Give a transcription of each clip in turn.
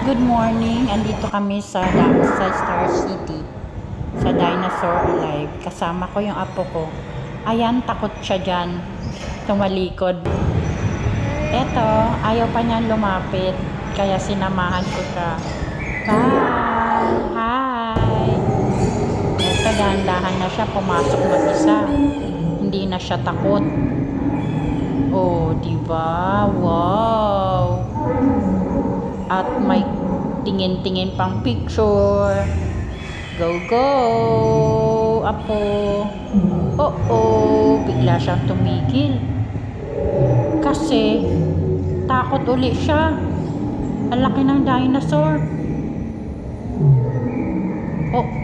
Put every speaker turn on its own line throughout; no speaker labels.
Good morning. Andito kami sa Star City. Sa Dinosaur Alive. Kasama ko yung apo ko. Ayan, takot siya dyan. Tumalikod. Eto, ayaw pa niyan lumapit. Kaya sinamahan ko siya. Bye! Hi! Eto, dahan-dahan na siya. Pumasok mag-isa. Hindi na siya takot. Oh, diba? Wow! At may tingin-tingin pang picture. Go, go! Apo. Oh, bigla siyang tumigil. Kasi, takot uli siya. Ang laki ng dinosaur.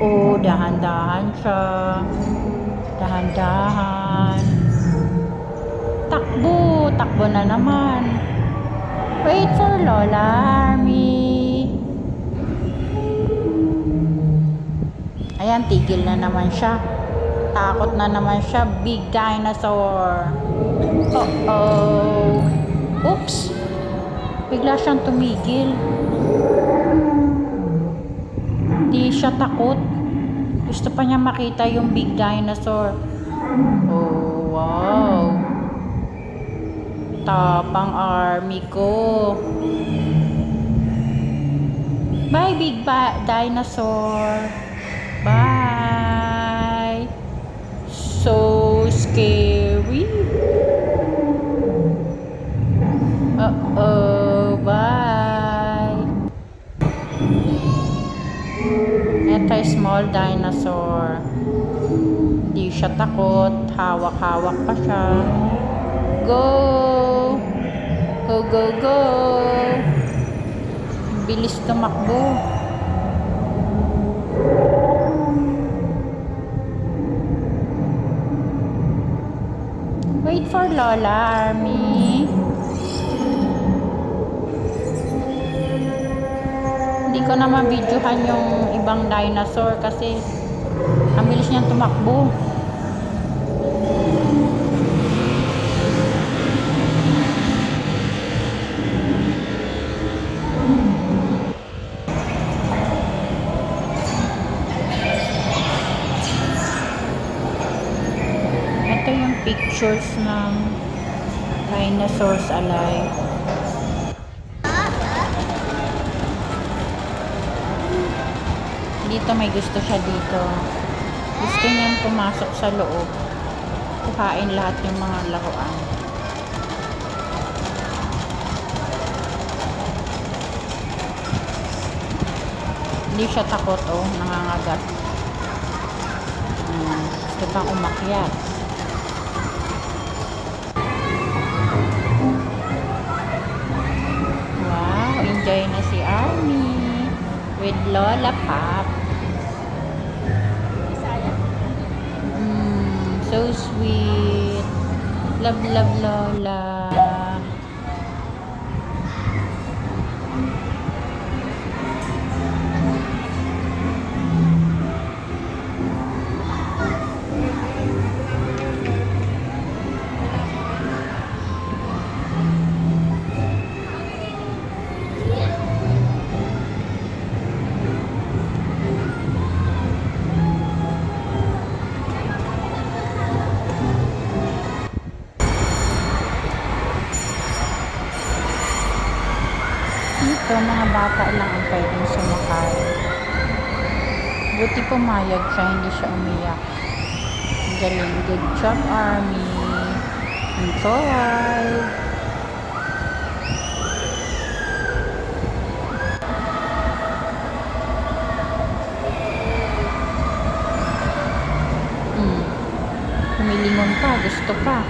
Oh, dahan-dahan siya. Dahan-dahan. Takbo na naman. Wait for Lola Army. Ayan, tigil na naman siya. Takot na naman siya. Big dinosaur. Oh. Oops. Bigla siyang tumigil. Di siya takot. Gusto pa niya makita yung big dinosaur. Oh, wow. Tapang army ko. Bye, big dinosaur. Bye. So scary. Bye. Ito ay small dinosaur. Hindi siya takot. Hawak-hawak pa siya. Go! Go! Bilis tumakbo. Wait for Lola Army. Hindi ko na mabidyohan yung ibang dinosaur kasi ang bilis niyang tumakbo. Ito yung pictures ng Dinosaurs Alive. Dito may gusto siya dito. Gusto niyang pumasok sa loob. Kuhain lahat yung mga laruan. Hindi siya takot, oh. Nangangagat. Gusto pang umakyat. Wow, enjoy na si Army with Lola Pop. So sweet. Love Lola. Ito, mga bata lang ang pwedeng sumakay. Buti pumayag siya, hindi siya umiyak. Galing. Good job, Army. Enjoy! Humilingon pa, gusto pa.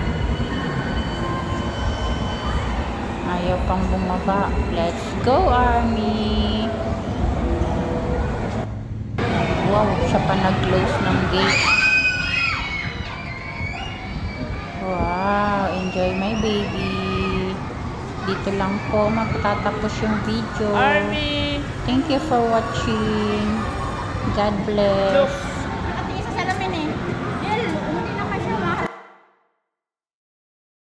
Ayaw pang bumaba. Let's go, Army! Wow, siya pa nag-close ng gate. Wow, enjoy my baby. Dito lang po magtatapos yung video.
Army!
Thank you for watching. God bless.